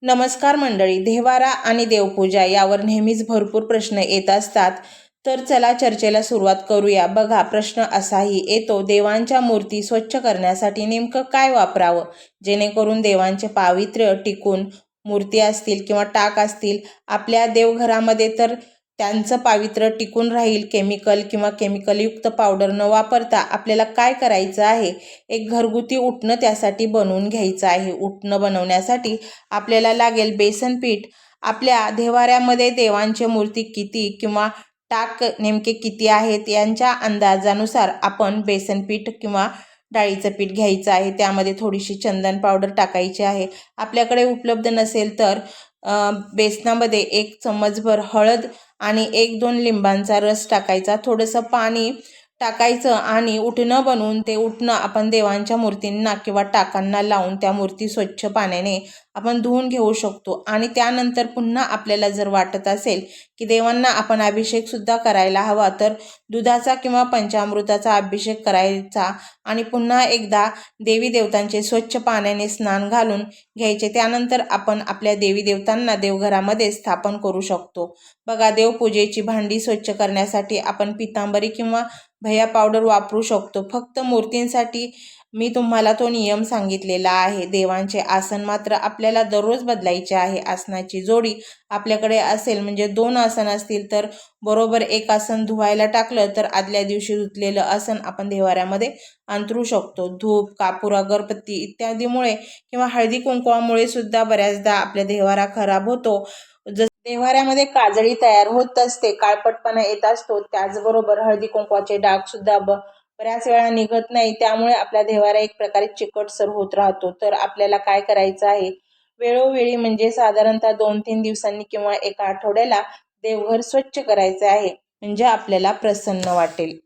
नमस्कार मंडळी, देवारा आणि देवपूजा यावर नेहमीच भरपूर प्रश्न येत असतात. तर चला चर्चेला सुरुवात करूया. बघा, प्रश्न असाही येतो, देवांच्या मूर्ती स्वच्छ करण्यासाठी नेमकं काय वापरावं जेणेकरून देवांचे पावित्र्य टिकून, मूर्ती असतील किंवा टाक असतील आपल्या देवघरामध्ये तर त्यांचं पावित्र्य टिकून राहील. केमिकल किंवा केमिकलयुक्त पावडर न वापरता आपल्याला काय करायचं आहे, एक घरगुती उटणं त्यासाठी बनवून घ्यायचं आहे. उटणं बनवण्यासाठी आपल्याला लागेल बेसन पीठ. आपल्या देवाऱ्यामध्ये देवांची मूर्ती किती किंवा टाक नेमके किती आहेत यांच्या अंदाजानुसार आपण बेसन पीठ किंवा डाळीचं पीठ घ्यायचं आहे. त्यामध्ये थोडीशी चंदन पावडर टाकायची आहे. आपल्याकडे उपलब्ध नसेल तर बेसनामध्ये 1 चम्मचभर हळद आणि 1-2 लिंबांचा रस टाकायचा. थोडंसं पाणी टाकायचं आणि उटणं बनवून ते उटणं आपण देवांच्या मूर्तींना किंवा टाकांना लावून त्या मूर्ती स्वच्छ पाण्याने आपण धुवून घेऊ शकतो. आणि त्यानंतर पुन्हा आपल्याला जर वाटत असेल की देवांना आपण अभिषेकसुद्धा करायला हवा, तर दुधाचा किंवा पंचामृताचा अभिषेक करायचा आणि पुन्हा एकदा देवी देवतांचे स्वच्छ पाण्याने स्नान घालून घ्यायचे. त्यानंतर आपण आपल्या देवी देवतांना देवघरामध्ये स्थापन करू शकतो. बघा, देवपूजेची भांडी स्वच्छ करण्यासाठी आपण पितांबरी किंवा भैया पावडर वापरू शकतो. फक्त मूर्तींसाठी मी तुम्हाला तो नियम सांगितलेला आहे. देवांचे आसन मात्र आपल्याला दररोज बदलायचे आहे. आसनाची जोडी आपल्याकडे असेल, म्हणजे 2 आसन असतील तर बरोबर 1 आसन धुवायला टाकलं तर आदल्या दिवशी धुतलेलं आसन आपण देवाऱ्यामध्ये अंथरू शकतो. धूप, कापूर, अगरबत्ती इत्यादीमुळे किंवा हळदी कुंकवामुळे सुद्धा बऱ्याचदा आपल्या देवारा खराब होतो. देवाऱ्यामध्ये काजळी तयार होत असते, काळपटपणा येत असतो. त्याचबरोबर हळदी कुंकवाचे डाग सुद्धा बऱ्याच वेळा निघत नाही. त्यामुळे आपला देवारा एक प्रकारे चिकटसर होत राहतो. तर आपल्याला काय करायचं आहे, वेळोवेळी म्हणजे साधारणतः 2-3 दिवसांनी किंवा एका आठवड्याला देवघर स्वच्छ करायचे आहे, म्हणजे आपल्याला प्रसन्न वाटेल.